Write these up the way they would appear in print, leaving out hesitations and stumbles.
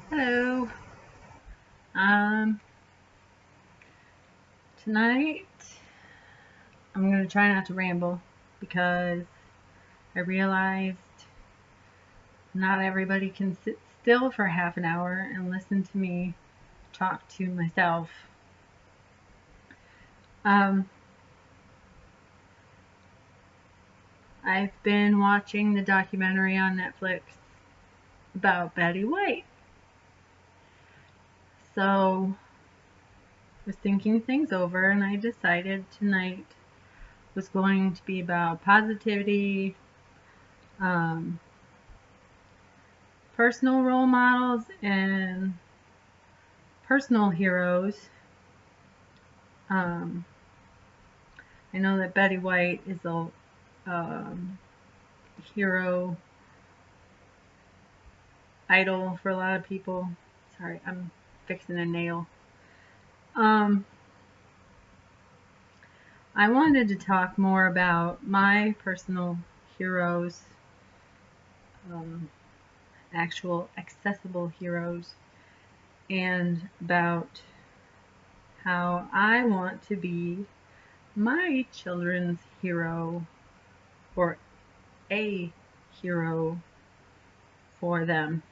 Hello. Um, Tonight I'm gonna try not to ramble because I realized not everybody can sit still for half an hour and listen to me talk to myself. Um, I've been watching the documentary on Netflix about Betty White. So I was thinking things over and I decided tonight was going to be about positivity, um, personal role models, and personal heroes. Um, I know that Betty White is a um, hero idol for a lot of people. Sorry, I'm fixing a nail. Um, I wanted to talk more about my personal heroes, um, actual accessible heroes, and about how I want to be my children's hero or a hero for them.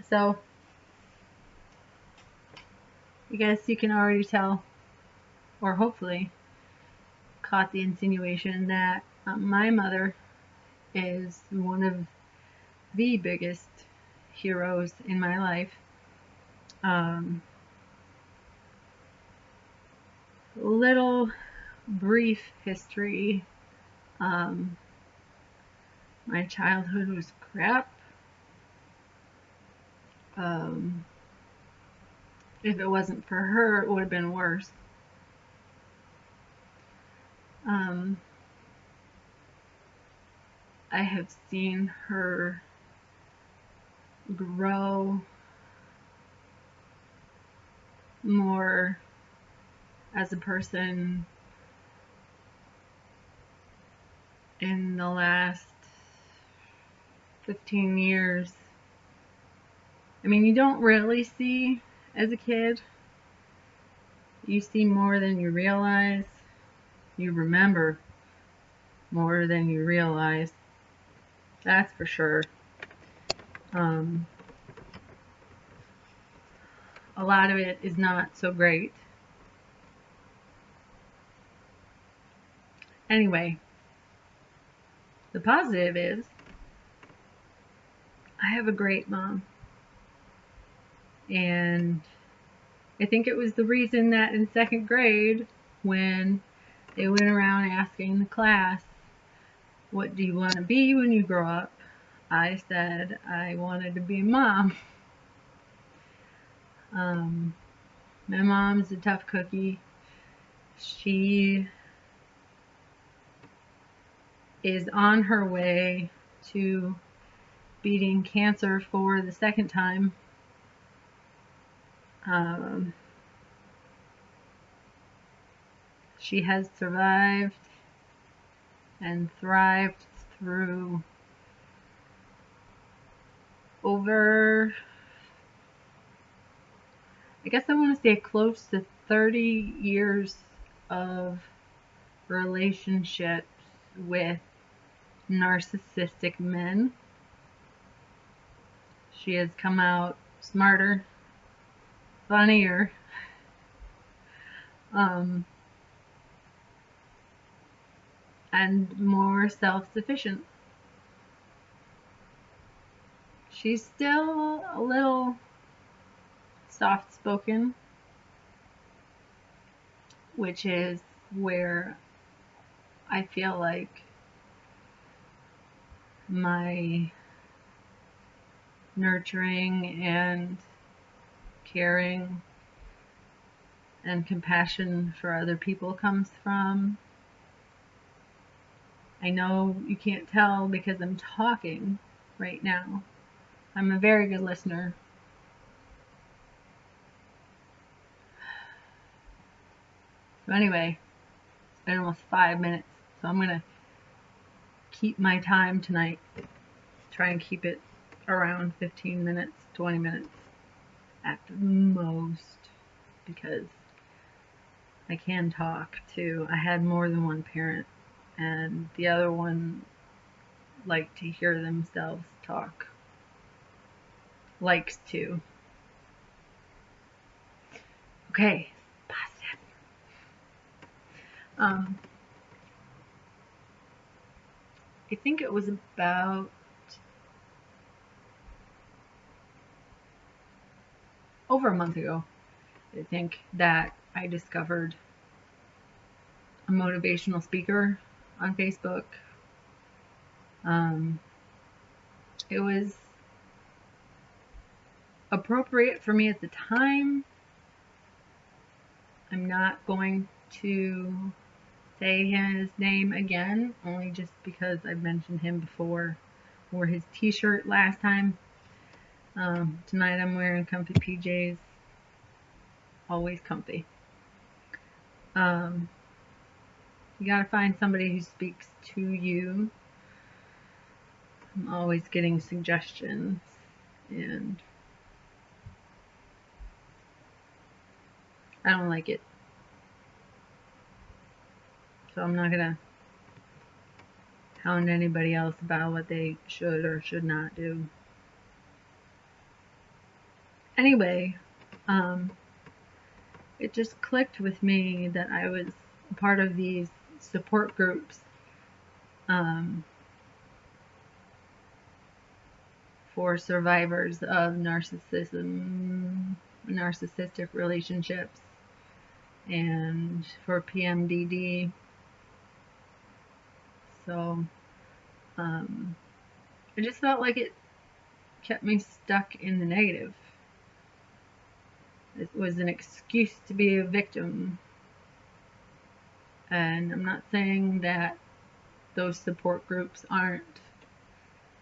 So, I guess you can already tell, or hopefully caught the insinuation that my mother is one of the biggest heroes in my life. Um, Little brief history. Um, my childhood was crap. Um, if it wasn't for her, it would have been worse. Um, I have seen her grow more as a person in the last 15 years. I mean, you don't really see as a kid. You see more than you realize. You remember more than you realize. That's for sure. Um, a lot of it is not so great. Anyway, the positive is I have a great mom. And I think it was the reason that in second grade, when they went around asking the class, what do you want to be when you grow up? I said I wanted to be a mom. Um, my mom's a tough cookie. She is on her way to beating cancer for the second time. Um, she has survived and thrived through over, I guess I want to say close to 30 years of relationships with narcissistic men. She has come out smarter, funnier, um, and more self-sufficient. She's still a little soft-spoken, which is where I feel like my nurturing and caring and compassion for other people comes from. I know you can't tell because I'm talking right now. I'm a very good listener. So anyway, it's been almost 5 minutes, so I'm gonna keep my time tonight. Try and keep it around 15 minutes, 20 minutes at the most, because I can talk too. I had more than one parent, and the other one liked to hear themselves talk. Likes to. Okay, positive. I think it was about over a month ago, I think, that I discovered a motivational speaker on Facebook. It was appropriate for me at the time. I'm not going to say his name again, only just because I've mentioned him before. Wore his t-shirt last time. Tonight I'm wearing comfy PJs. Always comfy. You gotta find somebody who speaks to you. I'm always getting suggestions, and I don't like it. So I'm not gonna hound anybody else about what they should or should not do. Anyway, it just clicked with me that I was a part of these support groups for survivors of narcissistic relationships, and for PMDD. So I just felt like it kept me stuck in the negative. It was an excuse to be a victim. And I'm not saying that those support groups aren't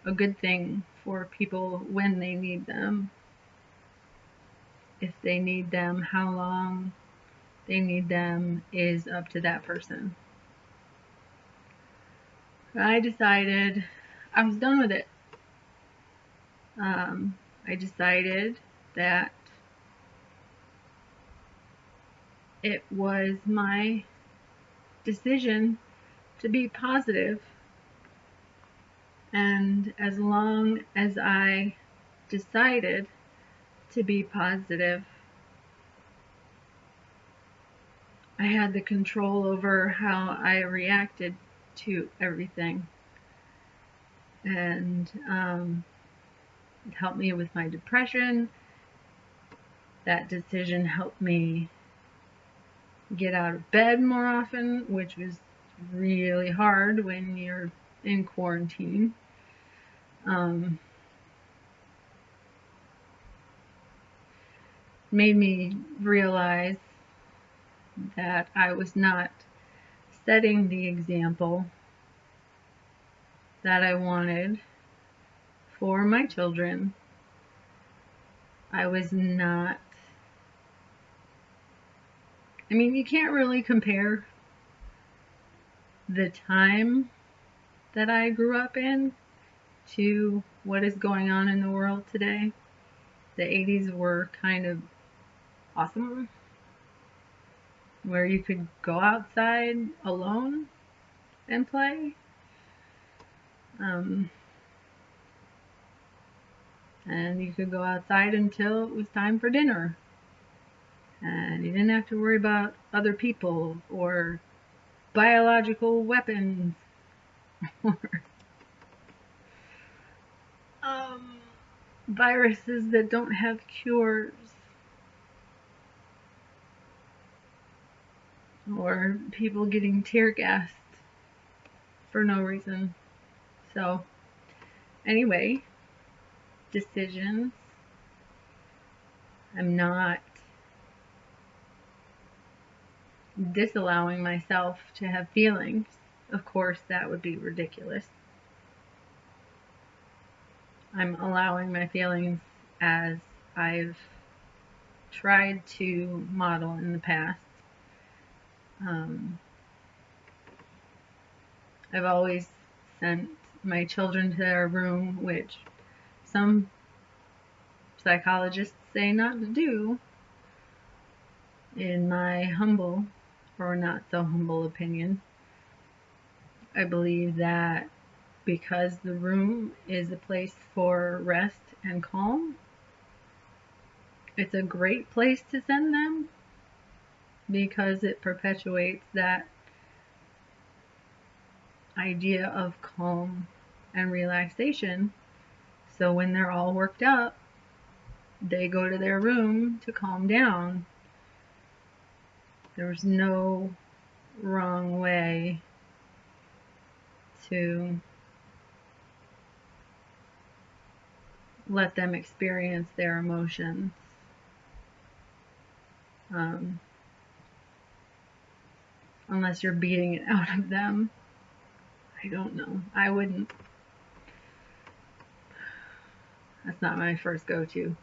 a good thing for people when they need them. If they need them, how long they need them is up to that person. I decided I was done with it. I decided that it was my decision to be positive, and as long as I decided to be positive, I had the control over how I reacted to everything. And it helped me with my depression. That decision helped me get out of bed more often, which was really hard when you're in quarantine. Made me realize that I was not setting the example that I wanted for my children. I was not. I mean, you can't really compare the time that I grew up in to what is going on in the world today. The 80s were kind of awesome, where you could go outside alone and play. And you could go outside until it was time for dinner. And you didn't have to worry about other people or biological weapons or viruses that don't have cures, or people getting tear gassed for no reason. So, anyway, decisions. I'm not disallowing myself to have feelings. Of course, that would be ridiculous. I'm allowing my feelings as I've tried to model in the past. I've always sent my children to their room, which some psychologists say not to do, in my humble or not so humble opinion. I believe that because the room is a place for rest and calm, it's a great place to send them because it perpetuates that idea of calm and relaxation. So when they're all worked up, they go to their room to calm down. There's no wrong way to let them experience their emotions. Unless you're beating it out of them. I don't know. I wouldn't. That's not my first go-to.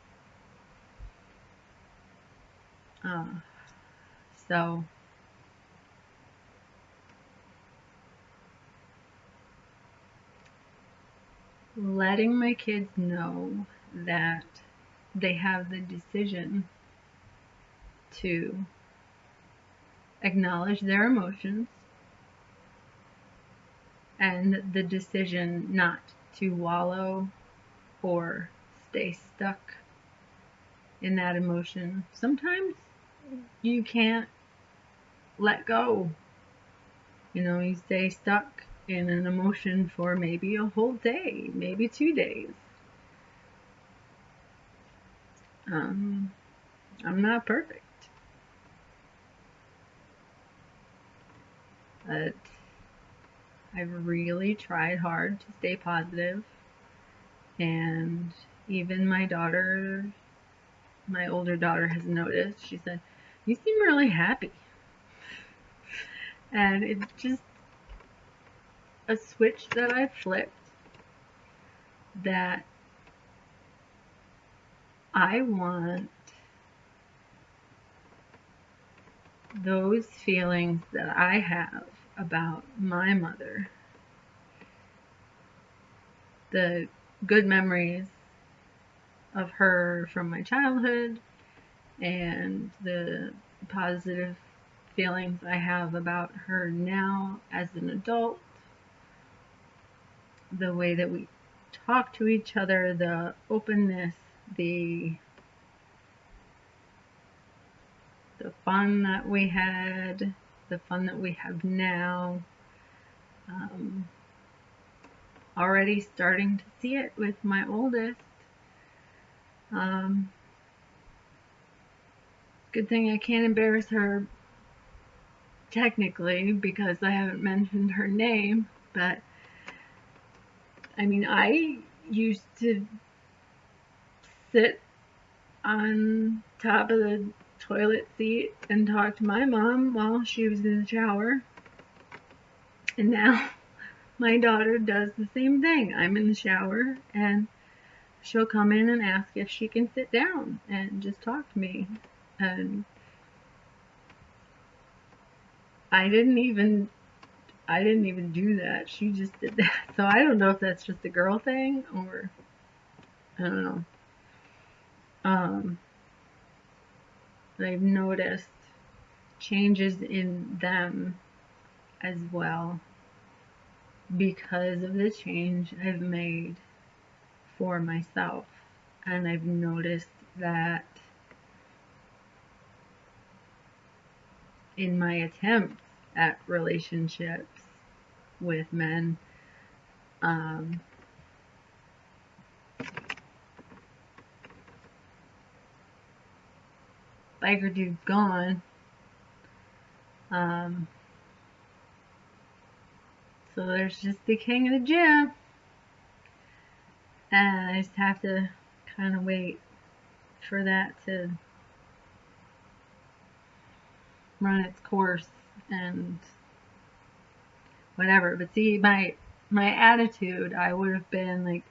So letting my kids know that they have the decision to acknowledge their emotions and the decision not to wallow or stay stuck in that emotion. Sometimes you can't let go. You stay stuck in an emotion for maybe a whole day, maybe 2 days. I'm not perfect, but I've really tried hard to stay positive, and even my older daughter has noticed. She said, "You seem really happy." And it's just a switch that I flipped, that I want those feelings that I have about my mother, the good memories of her from my childhood and the positive feelings I have about her now as an adult, the way that we talk to each other, the openness, the fun that we had, the fun that we have now. Already starting to see it with my oldest. Good thing I can't embarrass her technically because I haven't mentioned her name, but I used to sit on top of the toilet seat and talk to my mom while she was in the shower, and now my daughter does the same thing. I'm in the shower and she'll come in and ask if she can sit down and just talk to me. And I didn't even do that. She just did that. So I don't know if that's just a girl thing or I don't know. I've noticed changes in them as well because of the change I've made for myself. And I've noticed that in my attempts at relationships with men, biker dude's gone. So there's just the king of the gym. And I just have to kind of wait for that to run its course and whatever. But see, my attitude, I would have been like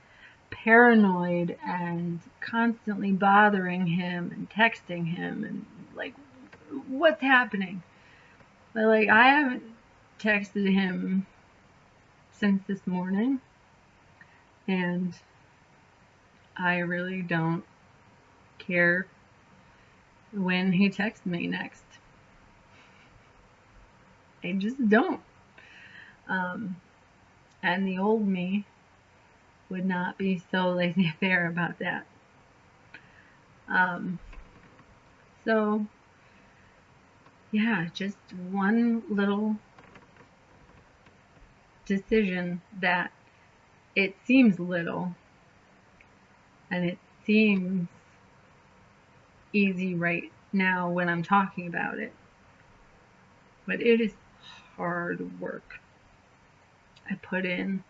paranoid and constantly bothering him and texting him and like, what's happening? But like, I haven't texted him since this morning, and I really don't care when he texts me next. I just don't. Um, and the old me would not be so laissez-faire about that. Um, so, yeah, just one little decision that it seems little and it seems easy right now when I'm talking about it, but it is hard work. I put in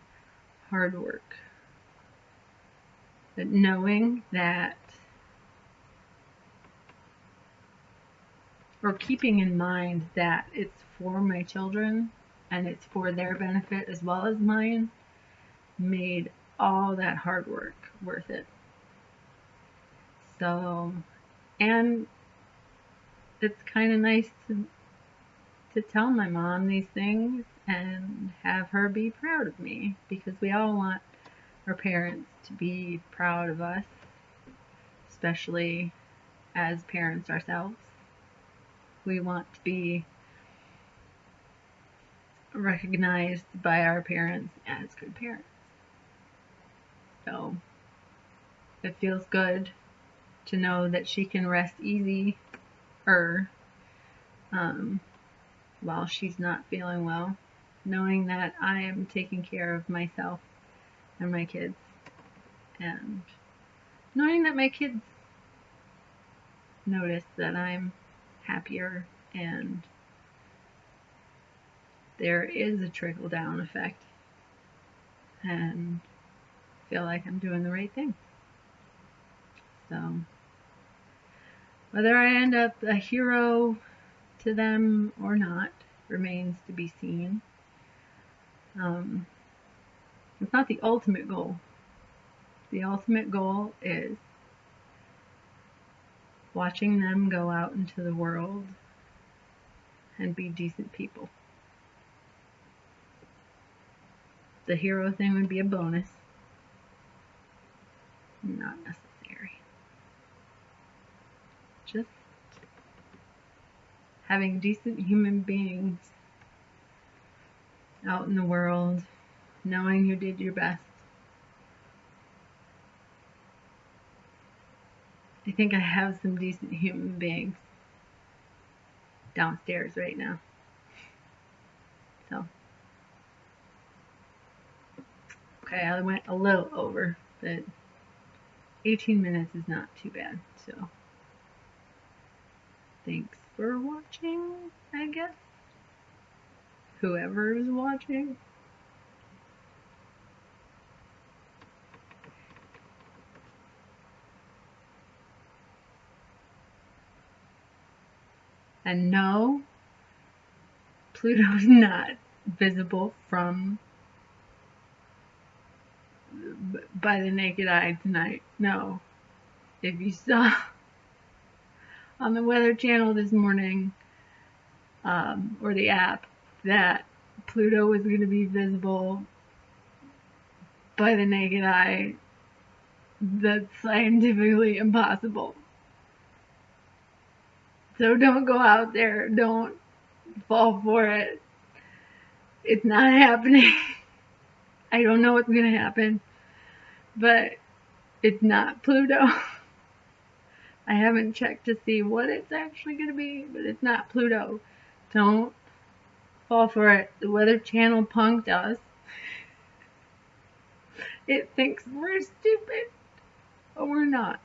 hard work. But knowing that, or keeping in mind that it's for my children and it's for their benefit as well as mine, made all that hard work worth it. So, and it's kind of nice to tell my mom these things and have her be proud of me, because we all want our parents to be proud of us, especially as parents ourselves. We want to be recognized by our parents as good parents. So it feels good to know that she can rest easy while she's not feeling well, knowing that I am taking care of myself and my kids, and knowing that my kids notice that I'm happier and there is a trickle down effect and feel like I'm doing the right thing. So whether I end up a hero to them or not remains to be seen. It's not the ultimate goal. The ultimate goal is watching them go out into the world and be decent people. The hero thing would be a bonus, not necessary. Just having decent human beings out in the world, knowing you did your best. I think I have some decent human beings downstairs right now. So, okay, I went a little over, but 18 minutes is not too bad. So, thanks for watching, I guess. Whoever is watching. And no, Pluto's not visible by the naked eye tonight. No. If you saw on the Weather Channel this morning, or the app, that Pluto was going to be visible by the naked eye, that's scientifically impossible. So don't go out there. Don't fall for it. It's not happening. I don't know what's going to happen, but it's not Pluto. I haven't checked to see what it's actually going to be, but it's not Pluto. Don't fall for it. The Weather Channel punked us. It thinks we're stupid, but we're not.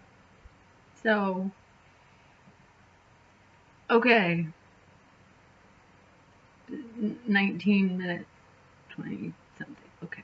So, okay. 19 minutes, 20 something. Okay.